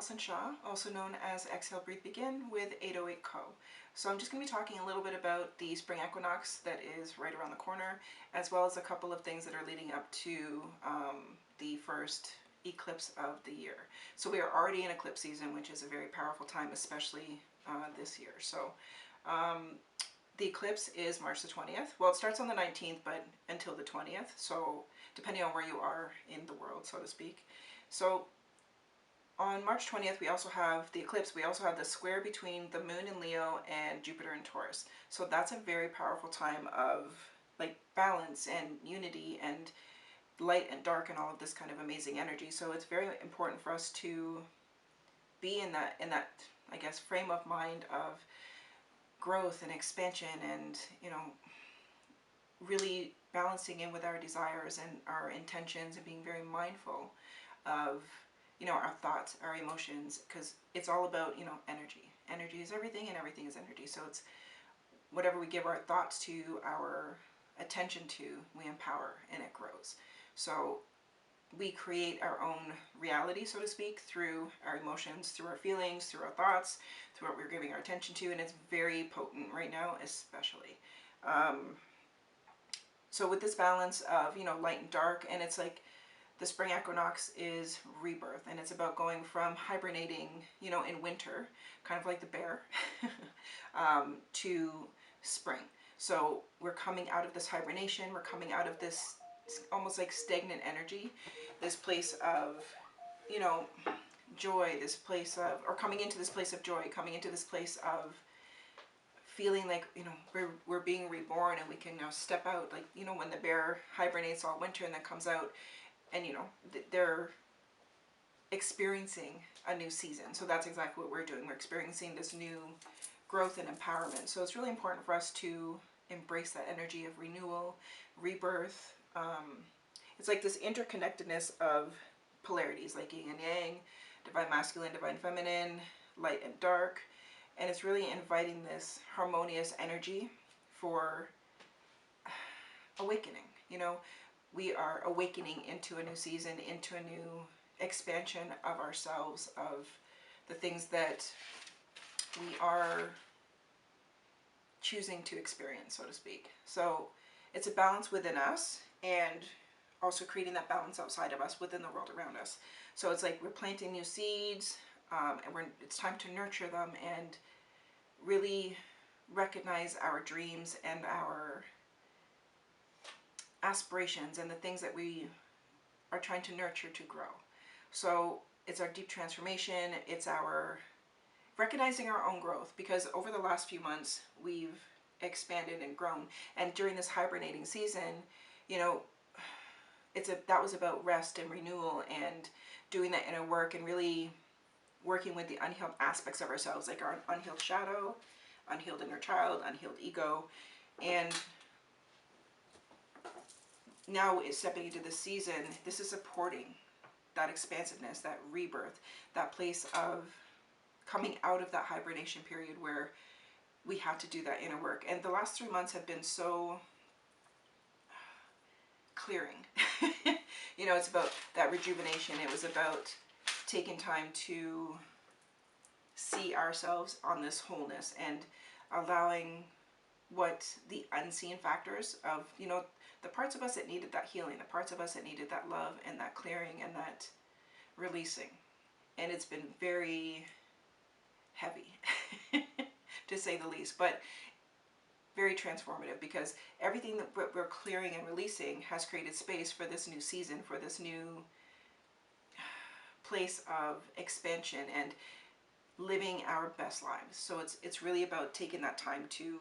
Alison Shaw, also known as Exhale, Breathe, Begin with 808 Co. So I'm just going to be talking a little bit about the Spring Equinox that is right around the corner, as well as a couple of things that are leading up to the first eclipse of the year. So we are already in eclipse season, which is a very powerful time, especially this year. So the eclipse is March the 20th. Well, it starts on the 19th, but until the 20th. So depending on where you are in the world, so to speak. So on March 20th, we also have the eclipse. We also have the square between the moon in Leo and Jupiter in Taurus. So that's a very powerful time of like balance and unity and light and dark and all of this kind of amazing energy. So it's very important for us to be in that I guess frame of mind of growth and expansion, and really balancing in with our desires and our intentions, and being very mindful of our thoughts, our emotions, because it's all about energy. Energy is everything, and everything is energy. So it's whatever we give our thoughts to, our attention to, we empower and it grows. So we create our own reality, so to speak, through our emotions, through our feelings, through our thoughts, through what we're giving our attention to, and it's very potent right now, especially. So with this balance of light and dark, and it's like the spring equinox is rebirth, and it's about going from hibernating, in winter, kind of like the bear, to spring. So we're coming out of this hibernation, we're coming out of this almost like stagnant energy, this place of, joy, this place of, or coming into this place of joy, coming into this place of feeling like, we're being reborn, and we can now step out, like, when the bear hibernates all winter and then comes out, and they're experiencing a new season. So that's exactly what we're doing. We're experiencing this new growth and empowerment. So it's really important for us to embrace that energy of renewal, rebirth. It's like this interconnectedness of polarities, like yin and yang, divine masculine, divine feminine, light and dark. And it's really inviting this harmonious energy for awakening. We are awakening into a new season, into a new expansion of ourselves, of the things that we are choosing to experience, so to speak. So it's a balance within us, and also creating that balance outside of us, within the world around us. So it's like we're planting new seeds, and it's time to nurture them and really recognize our dreams and our aspirations and the things that we are trying to nurture to grow. So it's our deep transformation, it's our recognizing our own growth, because over the last few months we've expanded and grown, and during this hibernating season, that was about rest and renewal and doing that inner work, and really working with the unhealed aspects of ourselves, like our unhealed shadow, unhealed inner child, unhealed ego. And now stepping into this season, this is supporting that expansiveness, that rebirth, that place of coming out of that hibernation period where we had to do that inner work. And the last 3 months have been so clearing. It's about that rejuvenation. It was about taking time to see ourselves on this wholeness, and allowing what the unseen factors of, the parts of us that needed that healing, the parts of us that needed that love and that clearing and that releasing. And it's been very heavy, to say the least, but very transformative, because everything that we're clearing and releasing has created space for this new season, for this new place of expansion and living our best lives. So it's really about taking that time to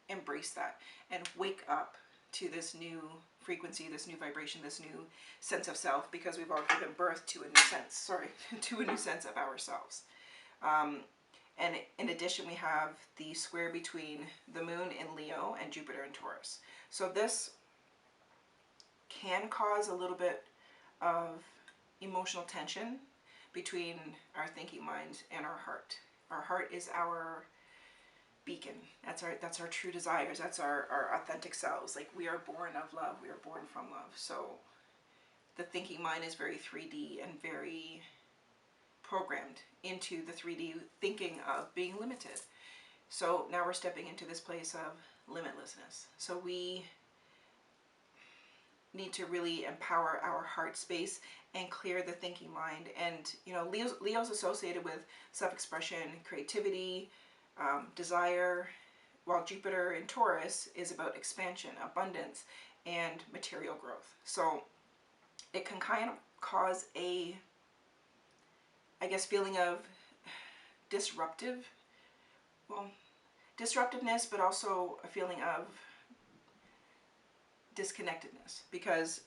embrace that and wake up to this new frequency, this new vibration, this new sense of self, because we've all given birth to a new sense, to a new sense of ourselves. And in addition, we have the square between the moon in Leo and Jupiter in Taurus. So this can cause a little bit of emotional tension between our thinking mind and our heart. Our heart is our beacon. That's our true desires. That's our authentic selves. Like, we are born of love. We are born from love. So the thinking mind is very 3D and very programmed into the 3D thinking of being limited. So now we're stepping into this place of limitlessness. So we need to really empower our heart space and clear the thinking mind. And you know, Leo's associated with self-expression, creativity, desire, while Jupiter in Taurus is about expansion, abundance, and material growth. So it can kind of cause a, I guess, feeling of disruptiveness, but also a feeling of disconnectedness, because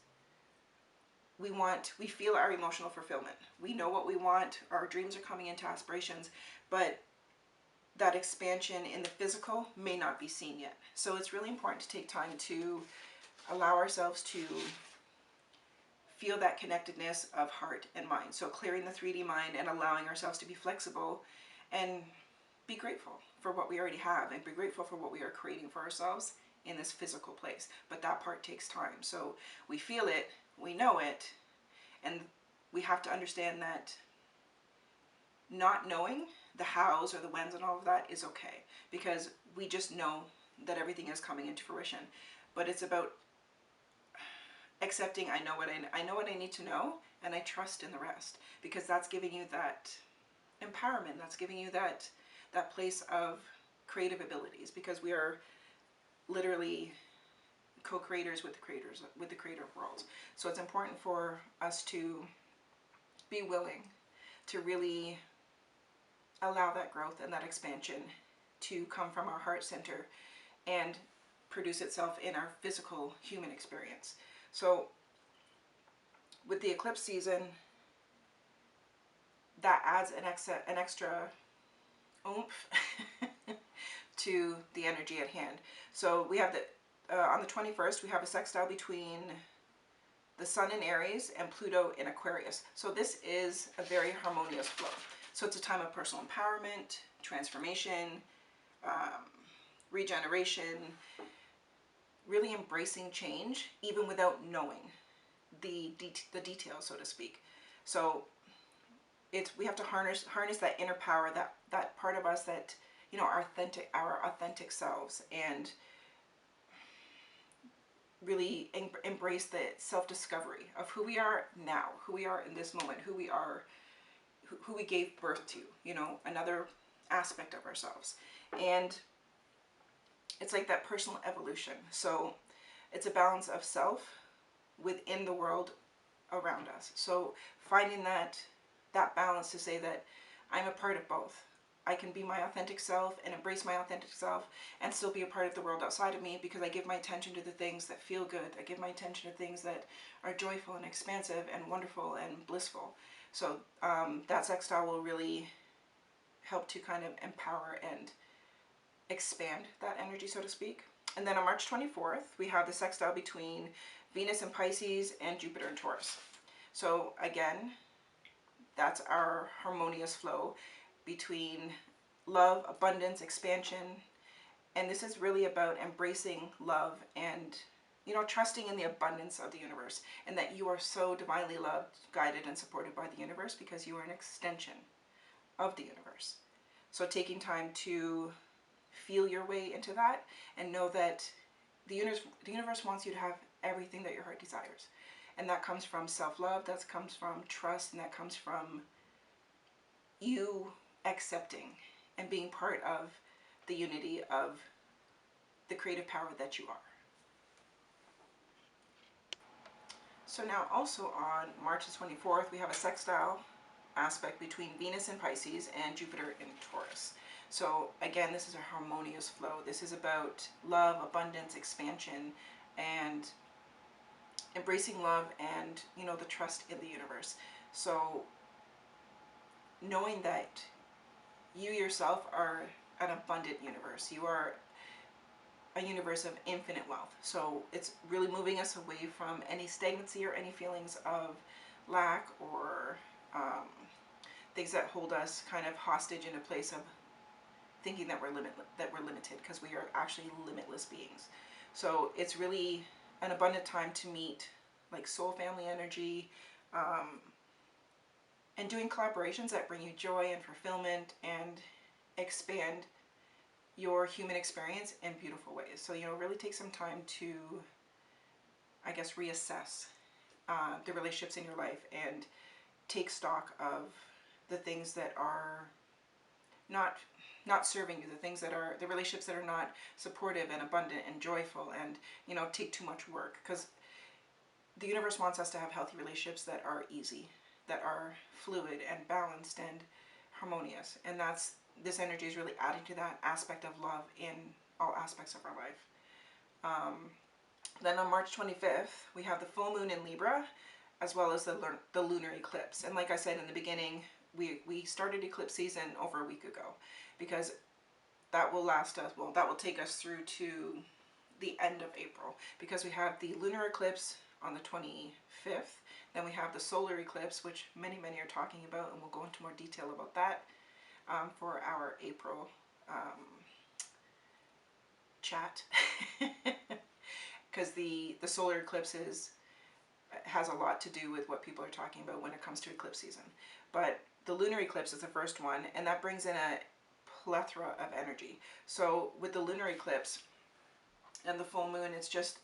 we feel our emotional fulfillment. We know what we want, our dreams are coming into aspirations, but that expansion in the physical may not be seen yet. So it's really important to take time to allow ourselves to feel that connectedness of heart and mind. So clearing the 3D mind and allowing ourselves to be flexible and be grateful for what we already have and be grateful for what we are creating for ourselves in this physical place. But that part takes time. So we feel it, we know it, and we have to understand that not knowing the hows or the whens and all of that is okay, because we just know that everything is coming into fruition. But it's about accepting I know what I need to know, and I trust in the rest, because that's giving you that empowerment, that's giving you that place of creative abilities, because we are literally co-creators with the creators, with the creator of worlds. So it's important for us to be willing to really allow that growth and that expansion to come from our heart center and produce itself in our physical human experience. So with the eclipse season, that adds an extra oomph to the energy at hand. So we have on the 21st, we have a sextile between the Sun in Aries and Pluto in Aquarius. So this is a very harmonious flow. So it's a time of personal empowerment, transformation, regeneration, really embracing change, even without knowing the details, so to speak. So we have to harness that inner power, that part of us that, you know, our authentic selves, and really embrace the self-discovery of who we are now, who we are in this moment, who we are, who we gave birth to, you know, another aspect of ourselves. And it's like that personal evolution. So it's a balance of self within the world around us. So finding that balance to say that I'm a part of both. I can be my authentic self and embrace my authentic self and still be a part of the world outside of me, because I give my attention to the things that feel good. I give my attention to things that are joyful and expansive and wonderful and blissful. So that sextile will really help to kind of empower and expand that energy, so to speak. And then on March 24th, we have the sextile between Venus in Pisces and Jupiter in Taurus. So again, that's our harmonious flow between love, abundance, expansion. And this is really about embracing love and, you know, trusting in the abundance of the universe, and that you are so divinely loved, guided, and supported by the universe, because you are an extension of the universe. So taking time to feel your way into that and know that the universe wants you to have everything that your heart desires. And that comes from self-love, that comes from trust, and that comes from you accepting and being part of the unity of the creative power that you are. So now also on March the 24th, we have a sextile aspect between Venus in Pisces and Jupiter in Taurus. So again, this is a harmonious flow. This is about love, abundance, expansion, and embracing love and, you know, the trust in the universe. So knowing that you yourself are an abundant universe. You are a universe of infinite wealth. So it's really moving us away from any stagnancy or any feelings of lack or things that hold us kind of hostage in a place of thinking that we're limited, because we are actually limitless beings. So it's really an abundant time to meet like soul family energy, and doing collaborations that bring you joy and fulfillment and expand your human experience in beautiful ways. So, really take some time to, I guess, reassess the relationships in your life and take stock of the things that are not serving you, the things that are, the relationships that are not supportive and abundant and joyful, and take too much work, because the universe wants us to have healthy relationships that are easy, that are fluid and balanced and harmonious, and this energy is really adding to that aspect of love in all aspects of our life. Then on March 25th, we have the full moon in Libra, as well as the lunar eclipse. And like I said in the beginning, we started eclipse season over a week ago, because that will last us, well, that will take us through to the end of April, because we have the lunar eclipse on the 25th, then we have the solar eclipse, which many are talking about, and we'll go into more detail about that for our April chat. Because the solar eclipse has a lot to do with what people are talking about when it comes to eclipse season. But the lunar eclipse is the first one, and that brings in a plethora of energy. So with the lunar eclipse and the full moon, it's just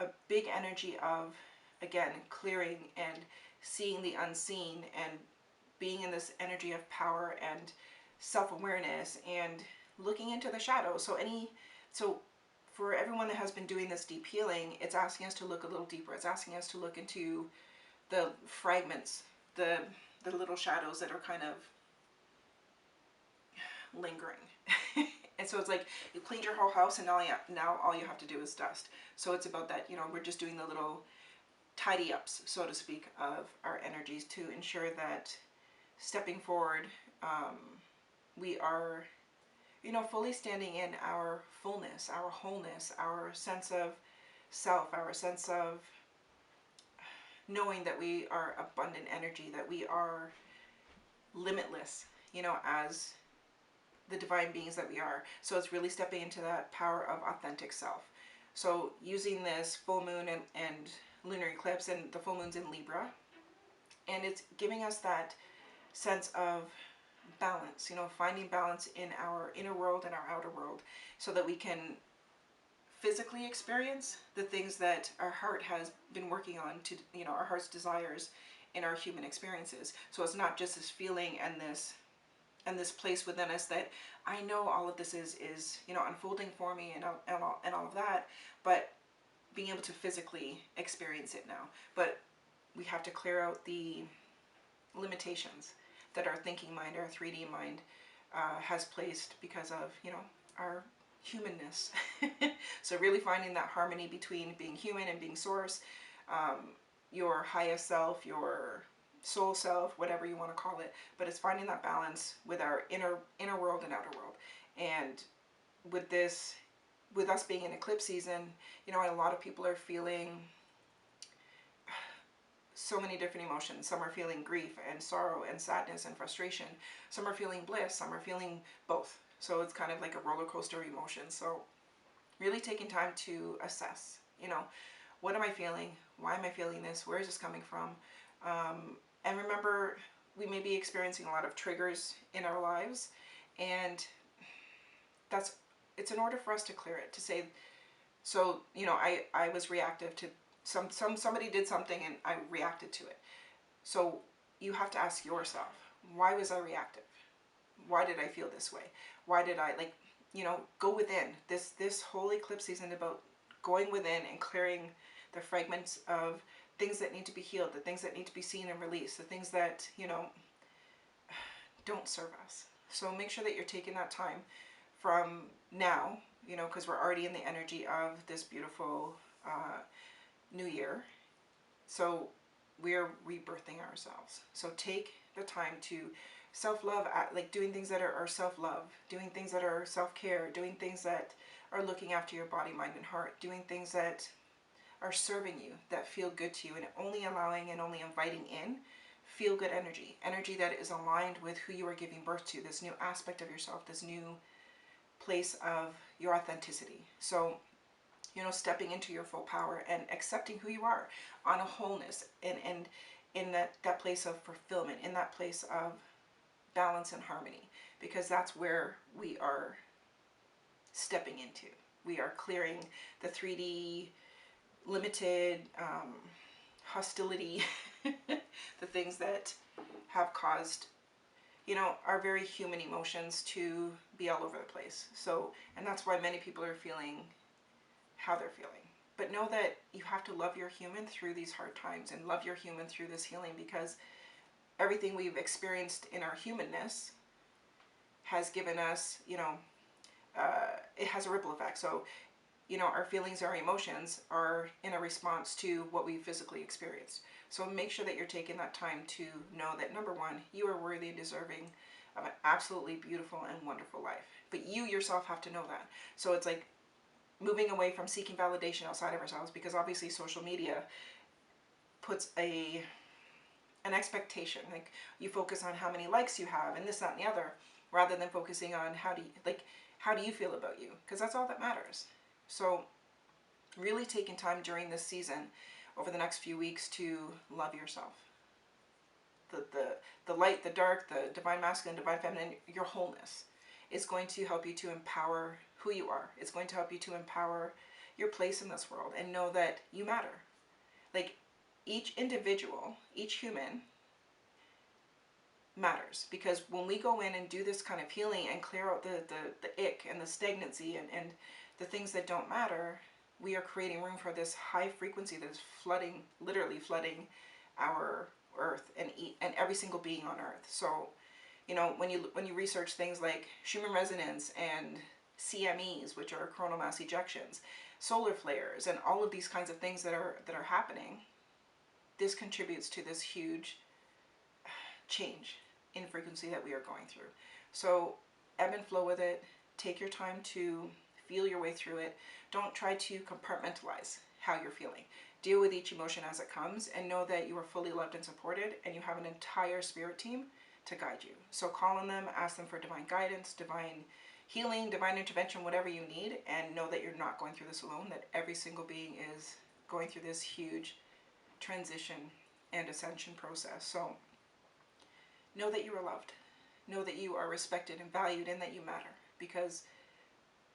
a big energy of, again, clearing and seeing the unseen and being in this energy of power and self-awareness and looking into the shadows. So for everyone that has been doing this deep healing, it's asking us to look a little deeper. It's asking us to look into the fragments, the little shadows that are kind of lingering. And so it's like you cleaned your whole house, and now all you have to do is dust. So it's about that, we're just doing the little tidy ups, so to speak, of our energies to ensure that stepping forward, we are fully standing in our fullness, our wholeness, our sense of self, our sense of knowing that we are abundant energy, that we are limitless, as the divine beings that we are. So it's really stepping into that power of authentic self. So using this full moon and lunar eclipse, and the full moon's in Libra, and it's giving us that sense of balance, finding balance in our inner world and our outer world, so that we can physically experience the things that our heart has been working on to, our heart's desires in our human experiences. So it's not just this feeling and this place within us that I know all of this is unfolding for me and all of that, but being able to physically experience it now. But we have to clear out the limitations that our thinking mind, our 3D mind, has placed because of, our humanness. So really finding that harmony between being human and being source, your highest self, your soul self, whatever you want to call it, but it's finding that balance with our inner world and outer world. And with us being in eclipse season, a lot of people are feeling so many different emotions. Some are feeling grief and sorrow and sadness and frustration. Some are feeling bliss. Some are feeling both. So it's kind of like a roller coaster of emotions. So really taking time to assess, what am I feeling? Why am I feeling this? Where is this coming from? And remember, we may be experiencing a lot of triggers in our lives, and it's in order for us to clear it, to say, so, I was reactive to somebody did something and I reacted to it. So you have to ask yourself, why was I reactive? Why did I feel this way? Why did I, go within. This whole eclipse season about going within and clearing the fragments of things that need to be healed, the things that need to be seen and released, the things that, don't serve us. So make sure that you're taking that time from now, because we're already in the energy of this beautiful new year. So we're rebirthing ourselves. So take the time to self-love, like doing things that are self-love, doing things that are self-care, doing things that are looking after your body, mind, and heart, doing things that are serving you, that feel good to you, and only allowing and only inviting in feel good energy that is aligned with who you are giving birth to, this new aspect of yourself, this new place of your authenticity. So, stepping into your full power and accepting who you are on a wholeness, and in that place of fulfillment, in that place of balance and harmony, because that's where we are stepping into. We are clearing the 3D limited hostility, the things that have caused, you know, our very human emotions to be all over the place. So, and that's why many people are feeling how they're feeling. But know that you have to love your human through these hard times and love your human through this healing, because everything we've experienced in our humanness has given us, you know, it has a ripple effect. So, you know, our feelings, our emotions are in a response to what we physically experienced. So make sure that you're taking that time to know that, number one, you are worthy and deserving of an absolutely beautiful and wonderful life. But you yourself have to know that. So it's like moving away from seeking validation outside of ourselves, because obviously social media puts an expectation. Like, you focus on how many likes you have and this, that, and the other, rather than focusing on how do you feel about you, because that's all that matters. So really taking time during this season over the next few weeks to love yourself. The light, the dark, the divine masculine, divine feminine, your wholeness is going to help you to empower who you are. It's going to help you to empower your place in this world, and know that you matter. Like, each individual, each human matters, because when we go in and do this kind of healing and clear out the ick and the stagnancy and the things that don't matter, we are creating room for this high frequency that is flooding, literally flooding our earth and every single being on earth. So, you know, when you research things like Schumann resonance and CMEs, which are coronal mass ejections, solar flares, and all of these kinds of things that are happening, this contributes to this huge change in frequency that we are going through. So ebb and flow with it. Take your time to feel your way through it. Don't try to compartmentalize how you're feeling. Deal with each emotion as it comes, and know that you are fully loved and supported, and you have an entire spirit team to guide you. So call on them, ask them for divine guidance, divine healing, divine intervention, whatever you need, and know that you're not going through this alone, that every single being is going through this huge transition and ascension process. So know that you are loved. Know that you are respected and valued, and that you matter, because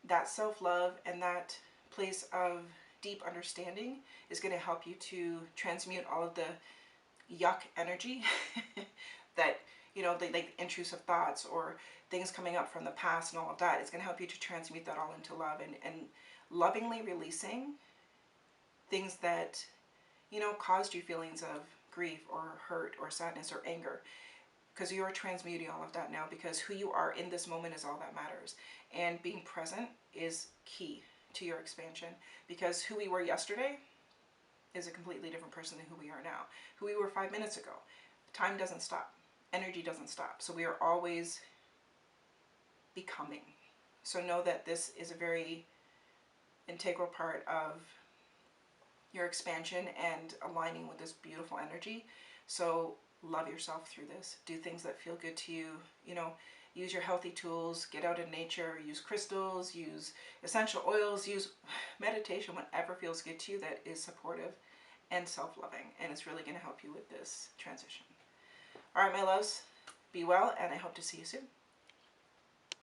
that self-love and that place of deep understanding is going to help you to transmute all of the yuck energy that, you know, like intrusive thoughts or things coming up from the past and all of that. It's going to help you to transmute that all into love, and lovingly releasing things that, you know, caused you feelings of grief or hurt or sadness or anger, because you are transmuting all of that now, because who you are in this moment is all that matters. And being present is key to your expansion, because who we were yesterday is a completely different person than who we are now. Who we were 5 minutes ago. Time doesn't stop. Energy doesn't stop. So we are always becoming. So know that this is a very integral part of your expansion and aligning with this beautiful energy. So love yourself through this. Do things that feel good to you. You know, use your healthy tools, get out in nature, use crystals, use essential oils, use meditation, whatever feels good to you that is supportive and self-loving. And it's really going to help you with this transition. All right, my loves, be well, and I hope to see you soon.